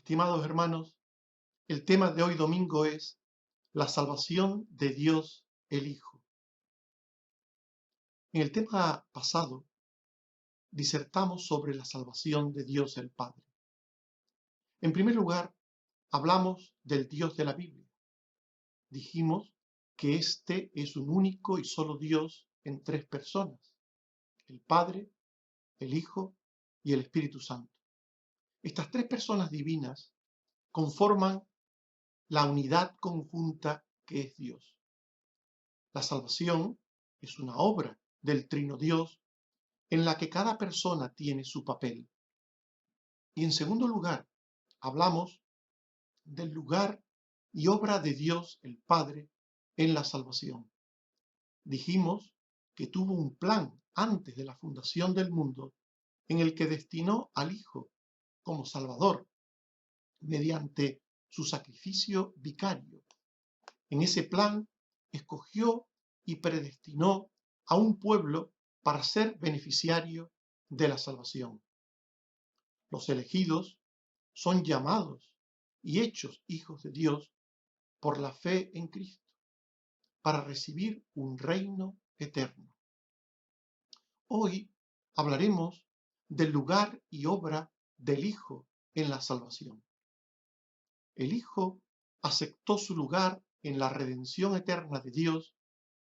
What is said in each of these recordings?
Estimados hermanos, el tema de hoy domingo es la salvación de Dios el Hijo. En el tema pasado disertamos sobre la salvación de Dios el Padre. En primer lugar, hablamos del Dios de la Biblia. Dijimos que este es un único y solo Dios en tres personas: el Padre, el Hijo y el Espíritu Santo. Estas tres personas divinas conforman la unidad conjunta que es Dios. La salvación es una obra del Trino Dios en la que cada persona tiene su papel. Y en segundo lugar, hablamos del lugar y obra de Dios el Padre en la salvación. Dijimos que tuvo un plan antes de la fundación del mundo en el que destinó al Hijo como Salvador mediante su sacrificio vicario. En ese plan escogió y predestinó a un pueblo para ser beneficiario de la salvación. Los elegidos son llamados y hechos hijos de Dios por la fe en Cristo, para recibir un reino eterno. Hoy hablaremos del lugar y obra del Hijo en la salvación. El Hijo aceptó su lugar en la redención eterna de Dios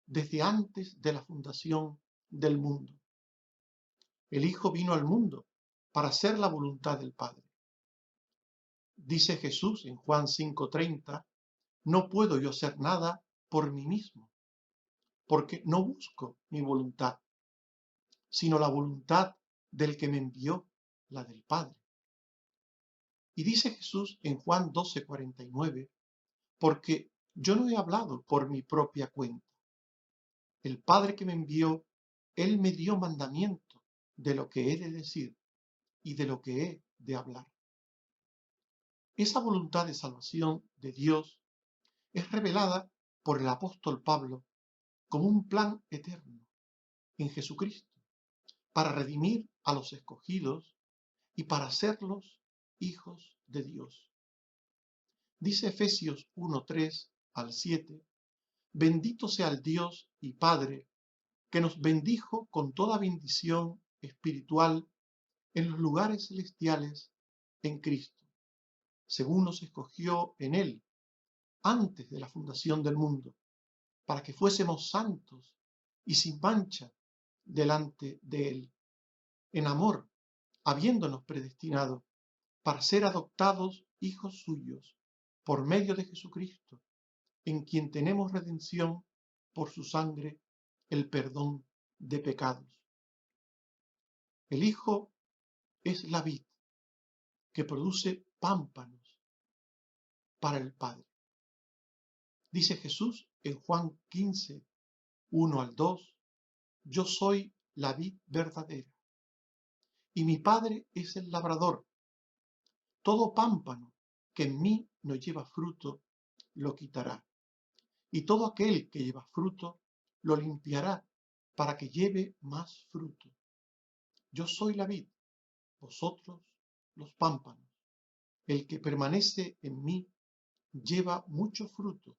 desde antes de la fundación del mundo. El Hijo vino al mundo para hacer la voluntad del Padre. Dice Jesús en Juan 5:30, no puedo yo hacer nada por mí mismo, porque no busco mi voluntad, sino la voluntad del que me envió, la del Padre. Y dice Jesús en Juan 12:49, porque yo no he hablado por mi propia cuenta. El Padre que me envió, Él me dio mandamiento de lo que he de decir y de lo que he de hablar. Esa voluntad de salvación de Dios es revelada por el apóstol Pablo como un plan eterno en Jesucristo para redimir a los escogidos y para hacerlos hijos de Dios. Dice Efesios 1:3 al 7, bendito sea el Dios y Padre que nos bendijo con toda bendición espiritual en los lugares celestiales en Cristo, según nos escogió en Él antes de la fundación del mundo, para que fuésemos santos y sin mancha delante de Él, en amor, habiéndonos predestinado para ser adoptados hijos suyos por medio de Jesucristo, en quien tenemos redención por su sangre, el perdón de pecados. El Hijo es la vid que produce pámpanos para el Padre. Dice Jesús en Juan 15:1 al 2, yo soy la vid verdadera y mi Padre es el labrador. Todo pámpano que en mí no lleva fruto, lo quitará. Y todo aquel que lleva fruto, lo limpiará para que lleve más fruto. Yo soy la vid, vosotros los pámpanos. El que permanece en mí lleva mucho fruto,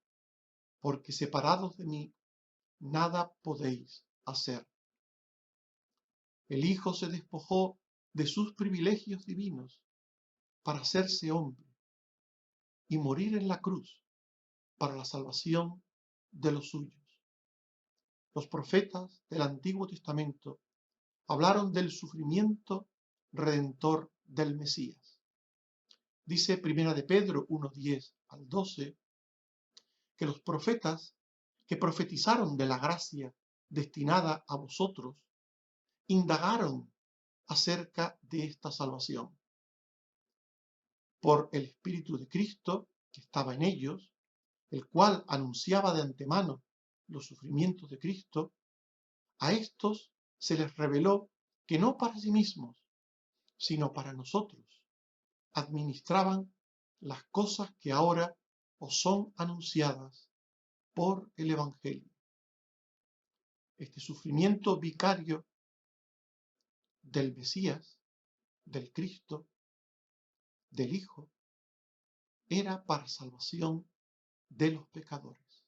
porque separados de mí nada podéis hacer. El Hijo se despojó de sus privilegios divinos para hacerse hombre y morir en la cruz para la salvación de los suyos. Los profetas del Antiguo Testamento hablaron del sufrimiento redentor del Mesías. Dice Primera de Pedro 1:10 al 12 que los profetas que profetizaron de la gracia destinada a vosotros indagaron acerca de esta salvación. Por el Espíritu de Cristo que estaba en ellos, el cual anunciaba de antemano los sufrimientos de Cristo, a estos se les reveló que no para sí mismos, sino para nosotros, administraban las cosas que ahora os son anunciadas por el Evangelio. Este sufrimiento vicario del Mesías, del Cristo, del Hijo, era para salvación de los pecadores.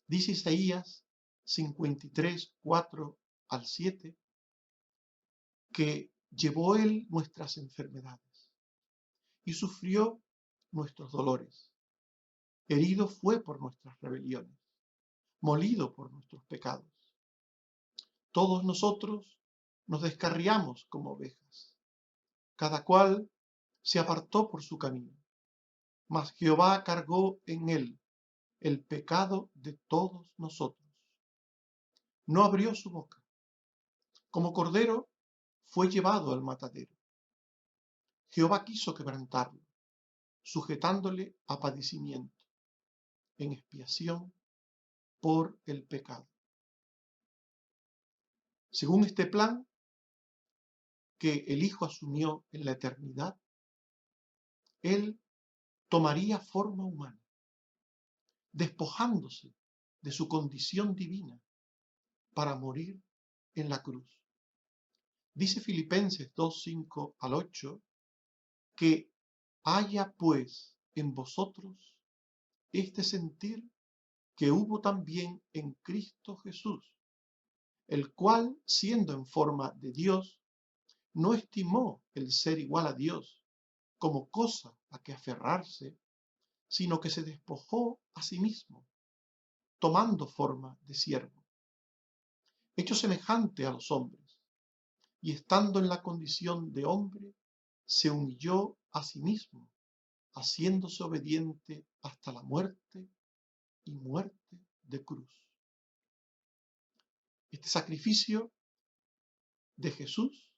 Dice Isaías 53, 4 al 7, que llevó él nuestras enfermedades y sufrió nuestros dolores. Herido fue por nuestras rebeliones, molido por nuestros pecados. Todos nosotros nos descarriamos como ovejas, cada cual se apartó por su camino, mas Jehová cargó en él el pecado de todos nosotros. No abrió su boca, como cordero fue llevado al matadero. Jehová quiso quebrantarlo, sujetándole a padecimiento, en expiación por el pecado. Según este plan que el Hijo asumió en la eternidad, Él tomaría forma humana, despojándose de su condición divina para morir en la cruz. Dice Filipenses 2, 5 al 8, que haya pues en vosotros este sentir que hubo también en Cristo Jesús, el cual, siendo en forma de Dios, no estimó el ser igual a Dios como cosa a que aferrarse, sino que se despojó a sí mismo, tomando forma de siervo, hecho semejante a los hombres, y estando en la condición de hombre, se humilló a sí mismo, haciéndose obediente hasta la muerte y muerte de cruz. Este sacrificio de Jesús,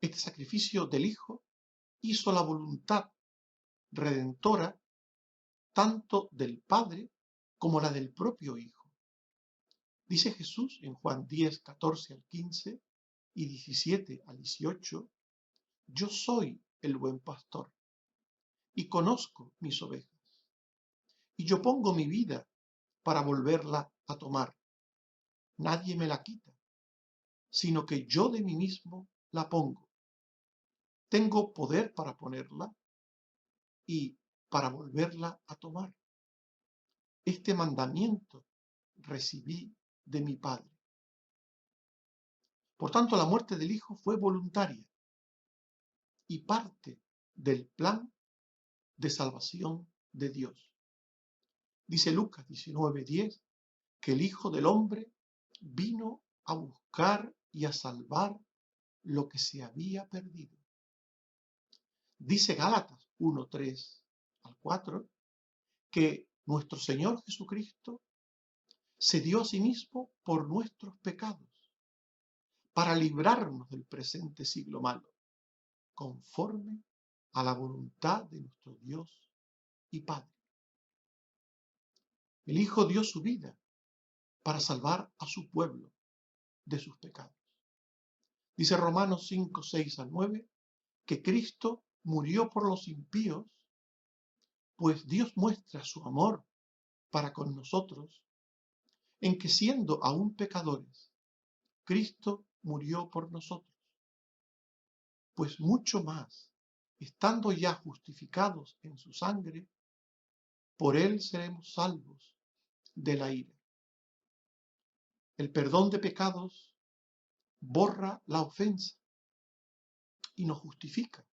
este sacrificio del Hijo, hizo la voluntad redentora tanto del Padre como la del propio Hijo. Dice Jesús en Juan 10, 14 al 15 y 17 al 18, yo soy el buen pastor y conozco mis ovejas, y yo pongo mi vida para volverla a tomar. Nadie me la quita, sino que yo de mí mismo la pongo. Tengo poder para ponerla y para volverla a tomar. Este mandamiento recibí de mi Padre. Por tanto, la muerte del Hijo fue voluntaria y parte del plan de salvación de Dios. Dice Lucas 19:10 que el Hijo del Hombre vino a buscar y a salvar lo que se había perdido. Dice Gálatas 1:3 al 4 que nuestro Señor Jesucristo se dio a sí mismo por nuestros pecados para librarnos del presente siglo malo, conforme a la voluntad de nuestro Dios y Padre. El Hijo dio su vida para salvar a su pueblo de sus pecados. Dice Romanos 5, 6 al 9, que Cristo murió por los impíos, pues Dios muestra su amor para con nosotros, en que siendo aún pecadores, Cristo murió por nosotros. Pues mucho más, estando ya justificados en su sangre, por él seremos salvos de la ira. El perdón de pecados borra la ofensa y nos justifica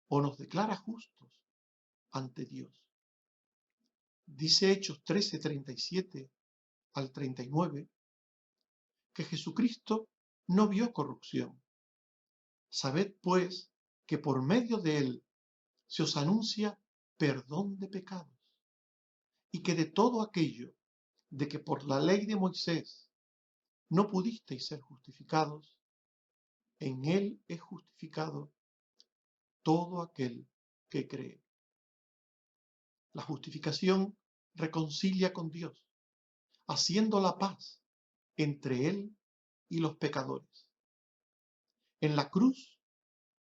o nos declara justos ante Dios. Dice Hechos 13, 37 al 39, que Jesucristo no vio corrupción. Sabed pues que por medio de él se os anuncia perdón de pecados, y que de todo aquello de que por la ley de Moisés no pudisteis ser justificados, en él es justificado todo aquel que cree. La justificación reconcilia con Dios, haciendo la paz entre él y los pecadores. En la cruz,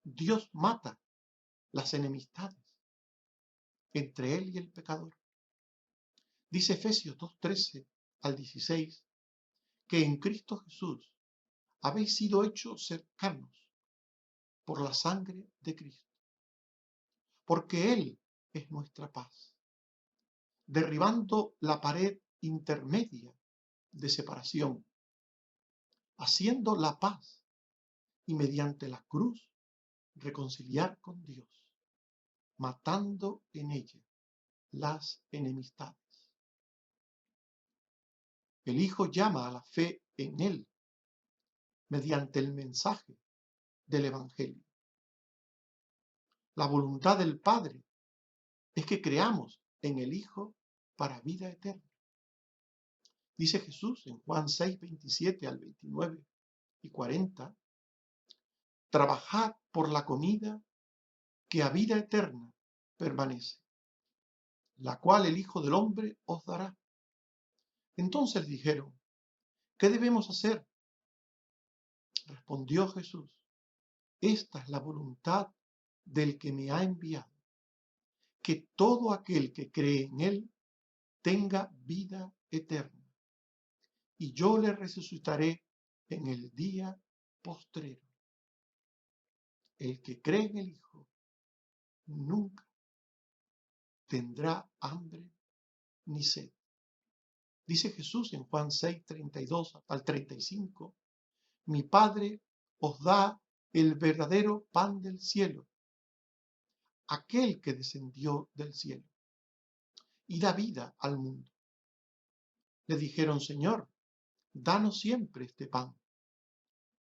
Dios mata las enemistades entre él y el pecador. Dice Efesios 2:13 al 16, que en Cristo Jesús habéis sido hechos cercanos por la sangre de Cristo, porque Él es nuestra paz, derribando la pared intermedia de separación, haciendo la paz y mediante la cruz reconciliar con Dios, matando en ella las enemistades. El Hijo llama a la fe en Él mediante el mensaje del Evangelio. La voluntad del Padre es que creamos en el Hijo para vida eterna. Dice Jesús en Juan 6, 27 al 29 y 40, trabajad por la comida que a vida eterna permanece, la cual el Hijo del Hombre os dará. Entonces dijeron, ¿qué debemos hacer? Respondió Jesús, esta es la voluntad del que me ha enviado, que todo aquel que cree en Él tenga vida eterna, y yo le resucitaré en el día postrero. El que cree en el Hijo nunca tendrá hambre ni sed. Dice Jesús en Juan 6, 32 al 35, mi Padre os da el verdadero pan del cielo, aquel que descendió del cielo, y da vida al mundo. Le dijeron, Señor, danos siempre este pan.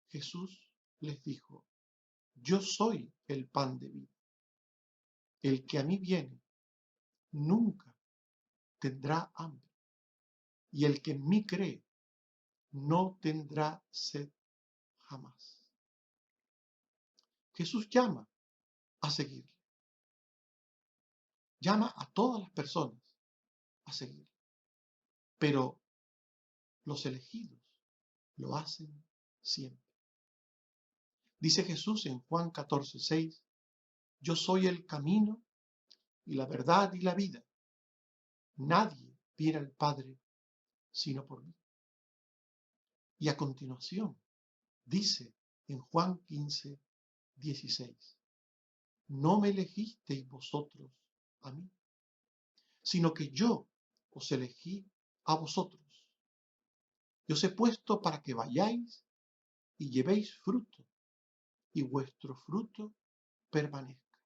Jesús les dijo, yo soy el pan de vida. El que a mí viene nunca tendrá hambre, y el que en mí cree no tendrá sed jamás. Jesús llama a seguirle, llama a todas las personas a seguirle, pero los elegidos lo hacen siempre. Dice Jesús en Juan 14, 6, yo soy el camino y la verdad y la vida. Nadie viene al Padre sino por mí. Y a continuación dice en Juan 15, 16, no me elegisteis vosotros a mí, sino que yo os elegí a vosotros. Y os he puesto para que vayáis y llevéis fruto, y vuestro fruto permanezca.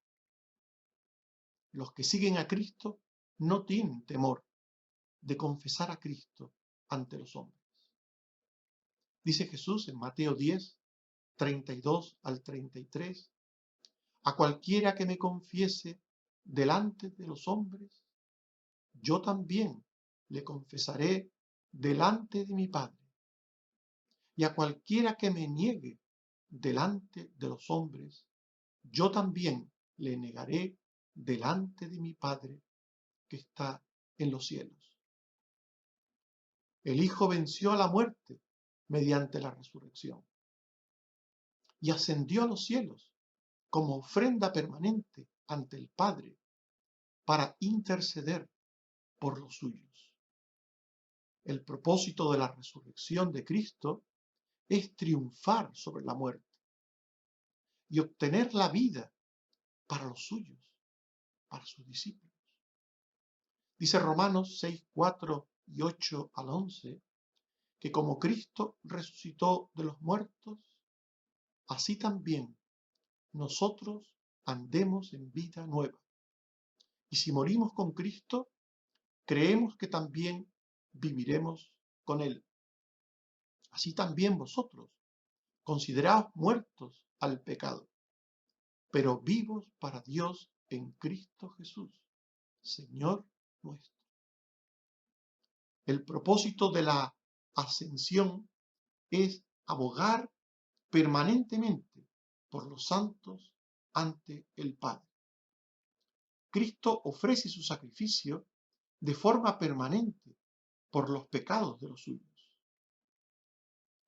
Los que siguen a Cristo no tienen temor de confesar a Cristo ante los hombres. Dice Jesús en Mateo 10, 32 al 33, a cualquiera que me confiese delante de los hombres, yo también le confesaré delante de mi Padre. Y a cualquiera que me niegue delante de los hombres, yo también le negaré delante de mi Padre que está en los cielos. El Hijo venció a la muerte mediante la resurrección y ascendió a los cielos como ofrenda permanente ante el Padre para interceder por los suyos. El propósito de la resurrección de Cristo es triunfar sobre la muerte y obtener la vida para los suyos, para sus discípulos. Dice Romanos 6, 4 y 8 al 11, que como Cristo resucitó de los muertos, así también nosotros andemos en vida nueva. Y si morimos con Cristo, creemos que también viviremos con Él. Así también vosotros, consideraos muertos al pecado, pero vivos para Dios en Cristo Jesús, Señor nuestro. El propósito de la ascensión es abogar permanentemente por los santos ante el Padre. Cristo ofrece su sacrificio de forma permanente por los pecados de los suyos.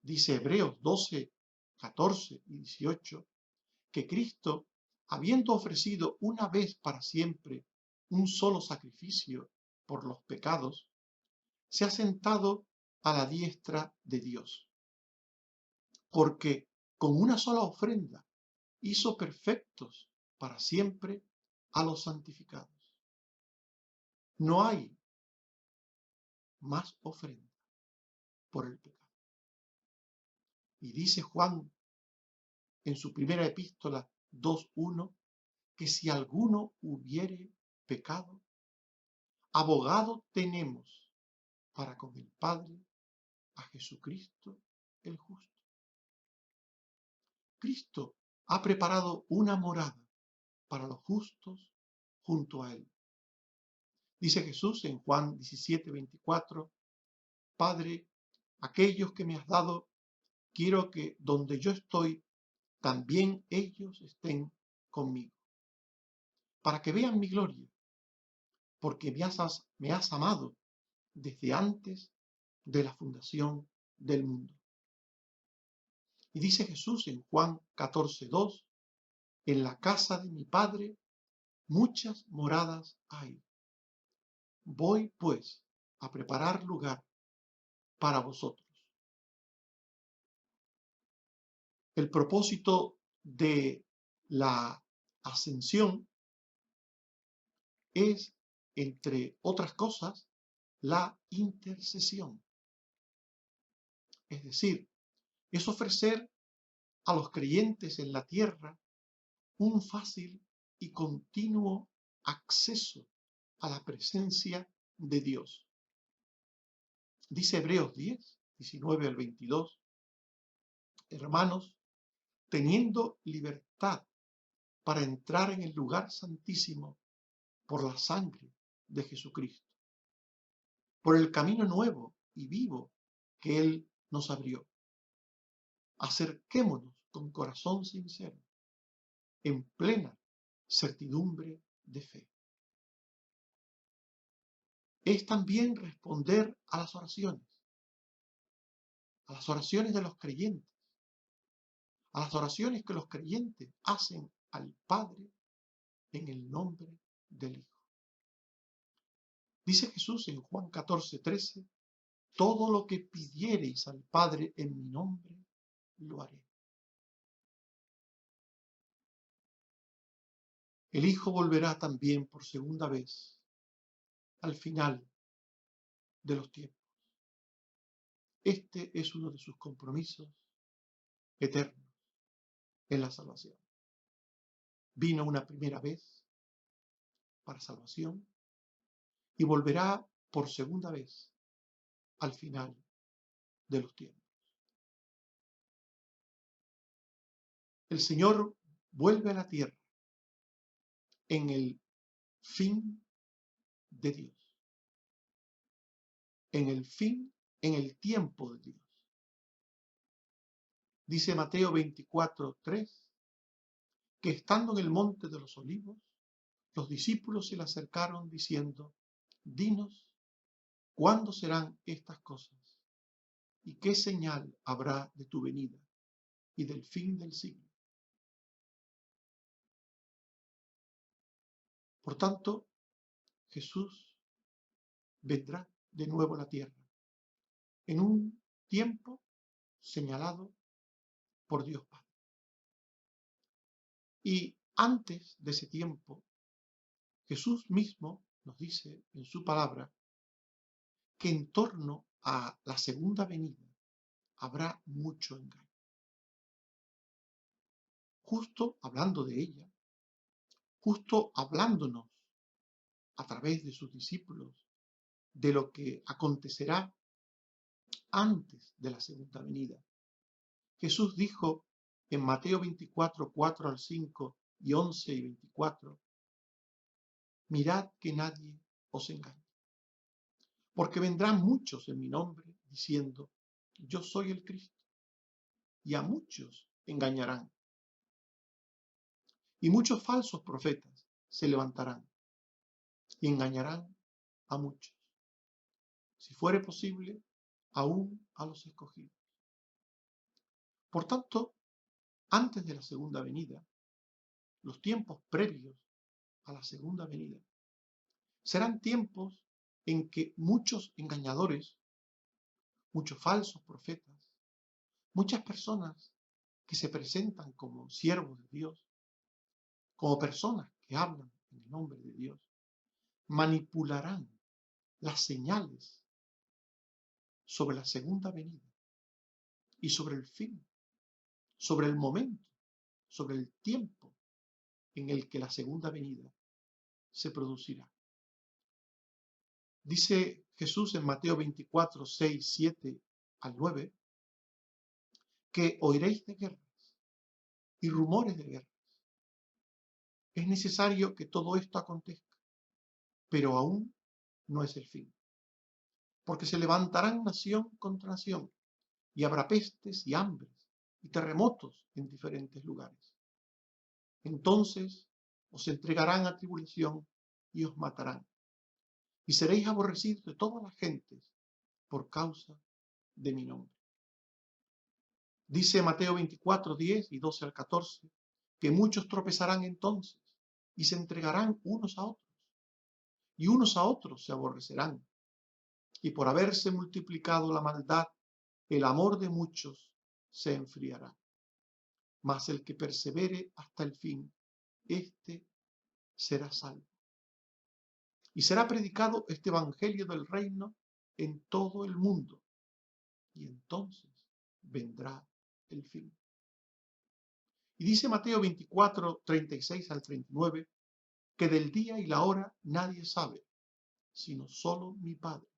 Dice Hebreos 12, 14 y 18 que Cristo, habiendo ofrecido una vez para siempre un solo sacrificio por los pecados, se ha sentado a la diestra de Dios, porque con una sola ofrenda hizo perfectos para siempre a los santificados. No hay más ofrenda por el pecado. Y dice Juan en su primera epístola 2:1 que si alguno hubiere pecado, abogado tenemos para con el Padre a Jesucristo el justo. Cristo ha preparado una morada para los justos junto a él. Dice Jesús en Juan 17:24, Padre, aquellos que me has dado, quiero que donde yo estoy, también ellos estén conmigo, para que vean mi gloria, porque me has amado desde antes de la fundación del mundo. Y dice Jesús en Juan 14:2, en la casa de mi Padre muchas moradas hay. Voy pues a preparar lugar para vosotros. El propósito de la ascensión es, entre otras cosas, la intercesión. Es decir, es ofrecer a los creyentes en la tierra un fácil y continuo acceso a la presencia de Dios. Dice Hebreos 10, 19 al 22, hermanos, teniendo libertad para entrar en el lugar santísimo por la sangre de Jesucristo, por el camino nuevo y vivo que Él nos abrió. Acerquémonos con corazón sincero, en plena certidumbre de fe. Es también responder a las oraciones de los creyentes, a las oraciones que los creyentes hacen al Padre en el nombre del Hijo. Dice Jesús en Juan 14:13, todo lo que pidiereis al Padre en mi nombre, lo haré. El Hijo volverá también por segunda vez al final de los tiempos. Este es uno de sus compromisos eternos en la salvación. Vino una primera vez para salvación y volverá por segunda vez al final de los tiempos. El Señor vuelve a la tierra en el fin de Dios, en el tiempo de Dios. Dice Mateo 24:3, que estando en el monte de los olivos, los discípulos se le acercaron diciendo, dinos, ¿cuándo serán estas cosas? ¿Y qué señal habrá de tu venida y del fin del siglo? Por tanto, Jesús vendrá de nuevo a la tierra en un tiempo señalado por Dios Padre. Y antes de ese tiempo, Jesús mismo nos dice en su palabra que en torno a la segunda venida habrá mucho engaño. Justo hablando de ella, justo hablándonos a través de sus discípulos de lo que acontecerá antes de la segunda venida. Jesús dijo en Mateo 24, 4 al 5 y 11 y 24, mirad que nadie os engañe, porque vendrán muchos en mi nombre diciendo, yo soy el Cristo, y a muchos engañarán. Y muchos falsos profetas se levantarán y engañarán a muchos, si fuere posible, aún a los escogidos. Por tanto, antes de la segunda venida, los tiempos previos a la segunda venida, serán tiempos en que muchos engañadores, muchos falsos profetas, muchas personas que se presentan como siervos de Dios, como personas que hablan en el nombre de Dios, manipularán las señales sobre la segunda venida y sobre el fin, sobre el momento, sobre el tiempo en el que la segunda venida se producirá. Dice Jesús en Mateo 24, 6, 7 al 9, que oiréis de guerras y rumores de guerras. Es necesario que todo esto acontezca, pero aún no es el fin, porque se levantarán nación contra nación, y habrá pestes y hambres y terremotos en diferentes lugares. Entonces os entregarán a tribulación y os matarán, y seréis aborrecidos de todas las gentes por causa de mi nombre. Dice Mateo 24, 10 y 12 al 14, que muchos tropezarán entonces y se entregarán unos a otros, y unos a otros se aborrecerán, y por haberse multiplicado la maldad, el amor de muchos se enfriará. Mas el que persevere hasta el fin, éste será salvo. Y será predicado este evangelio del reino en todo el mundo, y entonces vendrá el fin. Y dice Mateo 24, 36 al 39, que del día y la hora nadie sabe, sino solo mi Padre.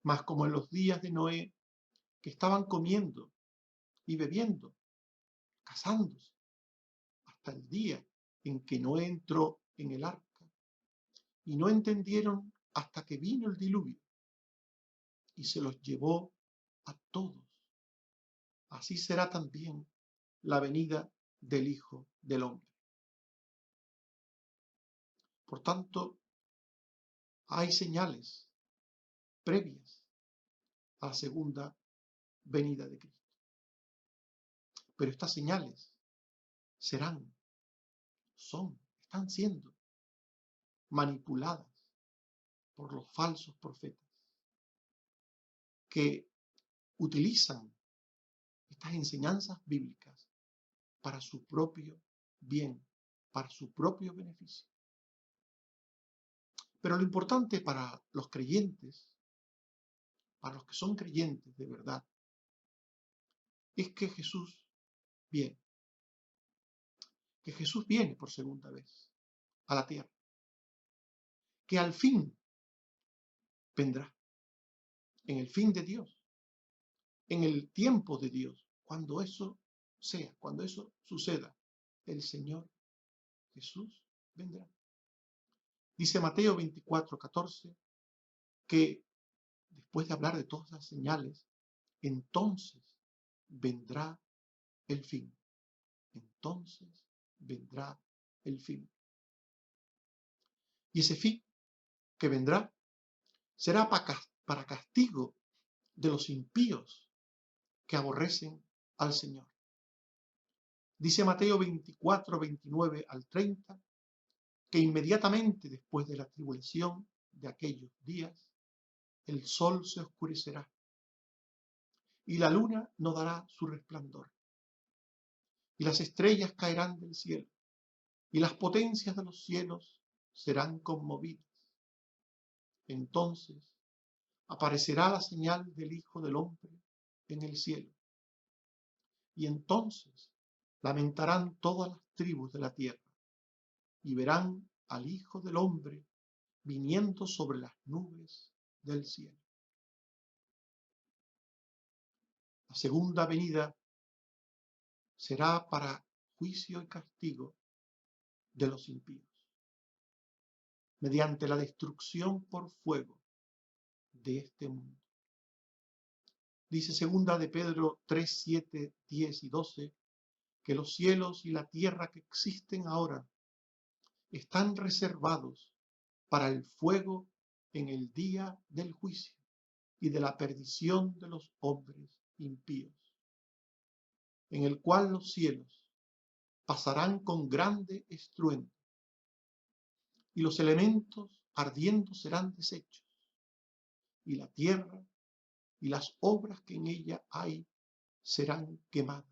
Mas como en los días de Noé, que estaban comiendo y bebiendo, casándose, hasta el día en que Noé entró en el arca, y no entendieron hasta que vino el diluvio, y se los llevó a todos. Así será también la venida del Hijo del Hombre. Por tanto, hay señales previas a la segunda venida de Cristo. Pero estas señales están siendo manipuladas por los falsos profetas que utilizan estas enseñanzas bíblicas para su propio bien, para su propio beneficio. Pero lo importante para los creyentes, para los que son creyentes de verdad, es que Jesús viene, por segunda vez a la tierra, que al fin vendrá, en el fin de Dios, en el tiempo de Dios, cuando eso suceda, el Señor Jesús vendrá. Dice Mateo 24, 14, que después de hablar de todas las señales, entonces vendrá el fin. Entonces vendrá el fin. Y ese fin que vendrá será para castigo de los impíos que aborrecen al Señor. Dice Mateo 24, 29 al 30, que inmediatamente después de la tribulación de aquellos días, el sol se oscurecerá y la luna no dará su resplandor, y las estrellas caerán del cielo, y las potencias de los cielos serán conmovidas. Entonces aparecerá la señal del Hijo del Hombre en el cielo, y entonces lamentarán todas las tribus de la tierra, y verán al Hijo del Hombre viniendo sobre las nubes del cielo. La segunda venida será para juicio y castigo de los impíos, mediante la destrucción por fuego de este mundo. Dice segunda de Pedro 3, 7, 10 y 12, que los cielos y la tierra que existen ahora están reservados para el fuego en el día del juicio y de la perdición de los hombres impíos, en el cual los cielos pasarán con grande estruendo, y los elementos ardiendo serán deshechos, y la tierra y las obras que en ella hay serán quemadas.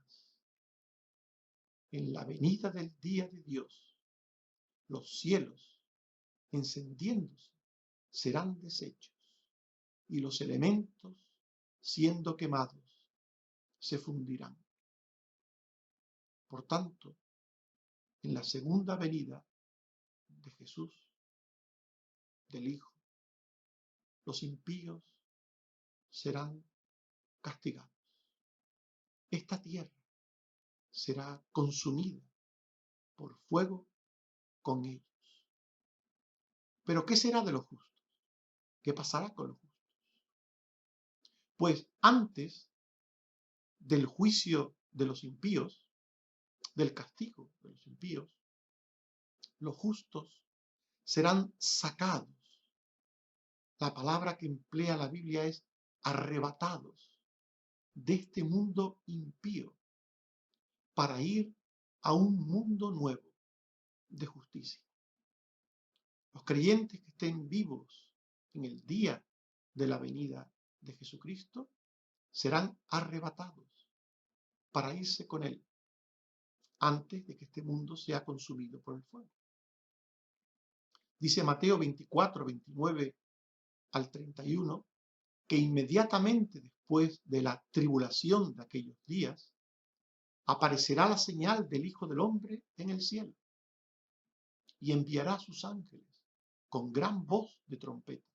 En la venida del día de Dios, los cielos, encendiéndose, serán deshechos, y los elementos, siendo quemados, se fundirán. Por tanto, en la segunda venida de Jesús, del Hijo, los impíos serán castigados. Esta tierra será consumida por fuego con ellos. Pero ¿qué será de los justos? ¿Qué pasará con los justos? Pues antes del juicio de los impíos, del castigo de los impíos, los justos serán sacados. La palabra que emplea la Biblia es arrebatados de este mundo impío para ir a un mundo nuevo de justicia. Los creyentes que estén vivos en el día de la venida de Jesucristo serán arrebatados para irse con Él antes de que este mundo sea consumido por el fuego. Dice Mateo 24, 29 al 31, que inmediatamente después de la tribulación de aquellos días, aparecerá la señal del Hijo del Hombre en el cielo, y enviará a sus ángeles con gran voz de trompeta,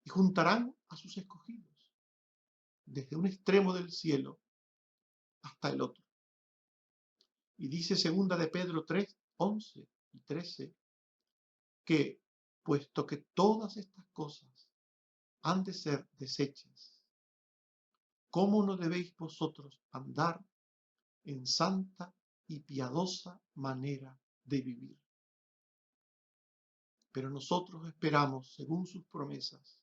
y juntarán a sus escogidos desde un extremo del cielo hasta el otro. Y dice segunda de Pedro 3, 11 y 13, que puesto que todas estas cosas han de ser deshechas, ¿cómo no debéis vosotros andar en santa y piadosa manera de vivir? Pero nosotros esperamos, según sus promesas,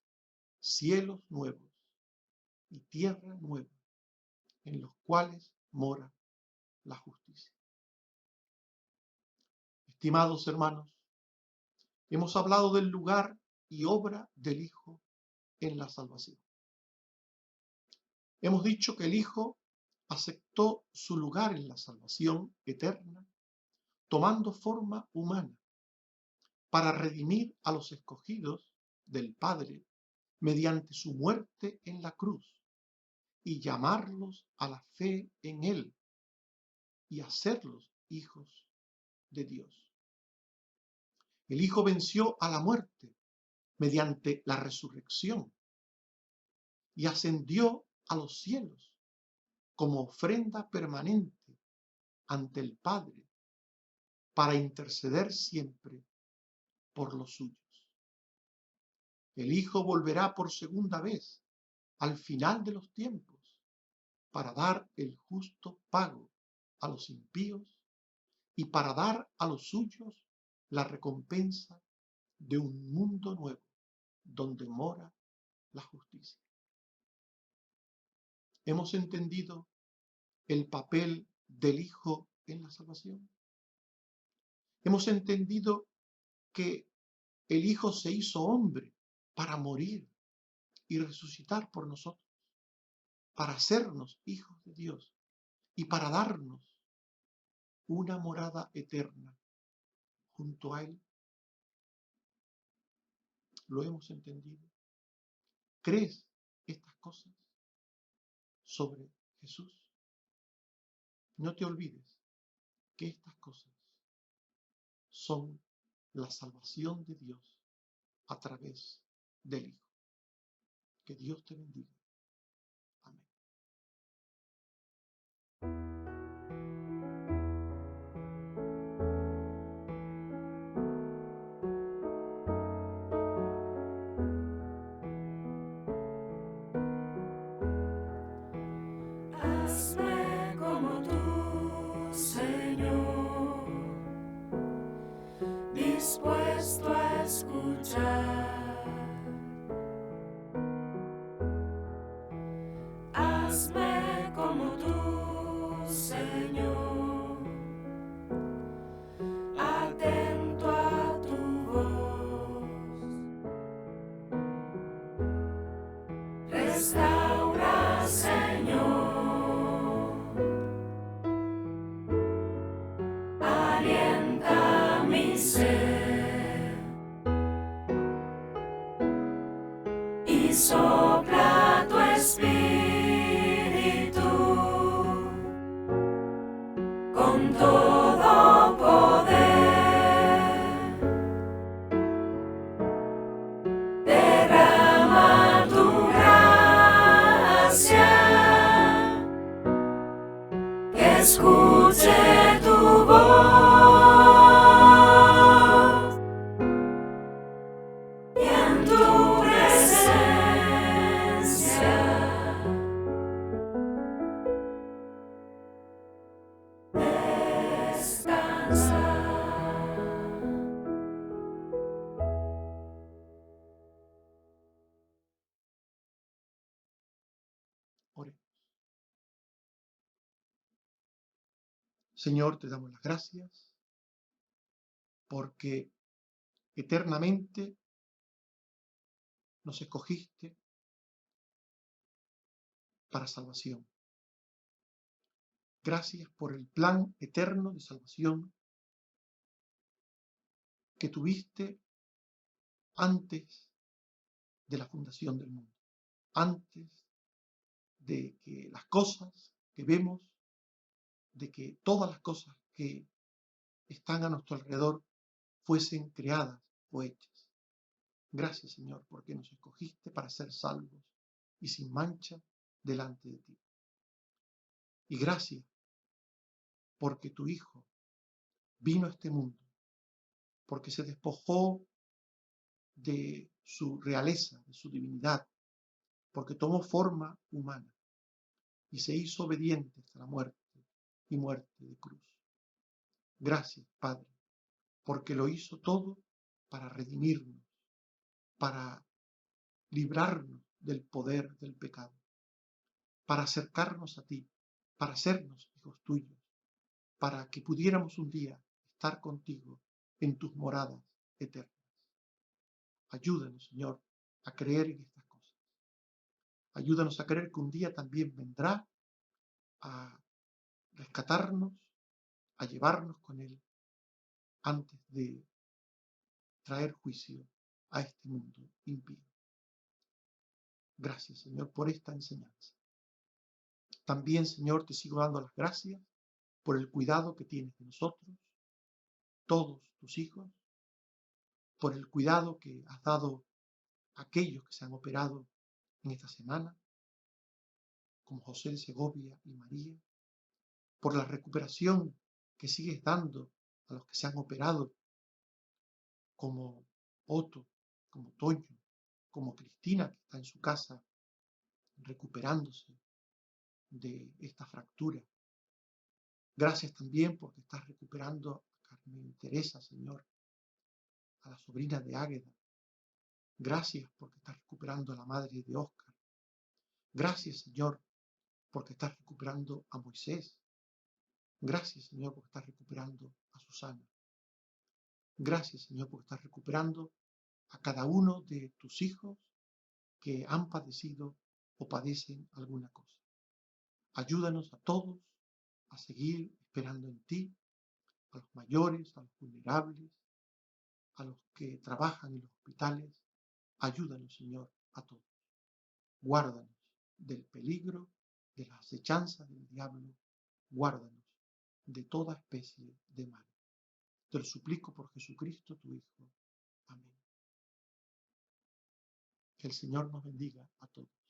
cielos nuevos y tierra nueva, en los cuales mora la justicia. Estimados hermanos, hemos hablado del lugar y obra del Hijo en la salvación. Hemos dicho que el Hijo aceptó su lugar en la salvación eterna, tomando forma humana, para redimir a los escogidos del Padre mediante su muerte en la cruz y llamarlos a la fe en Él y hacerlos hijos de Dios. El Hijo venció a la muerte mediante la resurrección y ascendió a los cielos como ofrenda permanente ante el Padre para interceder siempre por los suyos. El Hijo volverá por segunda vez al final de los tiempos para dar el justo pago a los impíos y para dar a los suyos la recompensa de un mundo nuevo donde mora la justicia. ¿Hemos entendido el papel del Hijo en la salvación? Hemos entendido que el Hijo se hizo hombre para morir y resucitar por nosotros, para hacernos hijos de Dios y para darnos una morada eterna junto a Él. ¿Lo hemos entendido? ¿Crees estas cosas sobre Jesús? No te olvides que estas cosas son la salvación de Dios a través del Hijo. Que Dios te bendiga. Amén. Hazme como tú, Señor, dispuesto a escuchar. Hazme como tú, Señor, atento a tu voz. Restaura, Señor, alienta mi y sopla tu espíritu con todo poder. Derrama tu gracia, que escuche tu voz y en tu presencia descansar. Oremos. Señor, te damos las gracias porque eternamente nos escogiste para salvación. Gracias por el plan eterno de salvación que tuviste antes de la fundación del mundo, antes de que las cosas que vemos, de que todas las cosas que están a nuestro alrededor fuesen creadas o hechas. Gracias, Señor, porque nos escogiste para ser salvos y sin mancha delante de ti. Y gracias porque tu Hijo vino a este mundo, porque se despojó de su realeza, de su divinidad, porque tomó forma humana y se hizo obediente hasta la muerte y muerte de cruz. Gracias, Padre, porque lo hizo todo para redimirnos, para librarnos del poder del pecado, para acercarnos a ti, para hacernos hijos tuyos, para que pudiéramos un día estar contigo en tus moradas eternas. Ayúdanos, Señor, a creer en estas cosas. Ayúdanos a creer que un día también vendrá a rescatarnos, a llevarnos con Él antes de traer juicio a este mundo impío. Gracias, Señor, por esta enseñanza. También, Señor, te sigo dando las gracias por el cuidado que tienes de nosotros, todos tus hijos, por el cuidado que has dado a aquellos que se han operado en esta semana, como José de Segovia y María, por la recuperación que sigues dando a los que se han operado, como Otto, como Toño, como Cristina, que está en su casa recuperándose de esta fractura. Gracias también porque estás recuperando a Carmen Teresa, Señor, a la sobrina de Águeda. Gracias porque estás recuperando a la madre de Óscar. Gracias, Señor, porque estás recuperando a Moisés. Gracias, Señor, porque estás recuperando a Susana. Gracias, Señor, porque estás recuperando a cada uno de tus hijos que han padecido o padecen alguna cosa. Ayúdanos a todos a seguir esperando en ti, a los mayores, a los vulnerables, a los que trabajan en los hospitales. Ayúdanos, Señor, a todos. Guárdanos del peligro, de las acechanzas del diablo. Guárdanos de toda especie de mal. Te lo suplico por Jesucristo, tu Hijo. Amén. Que el Señor nos bendiga a todos.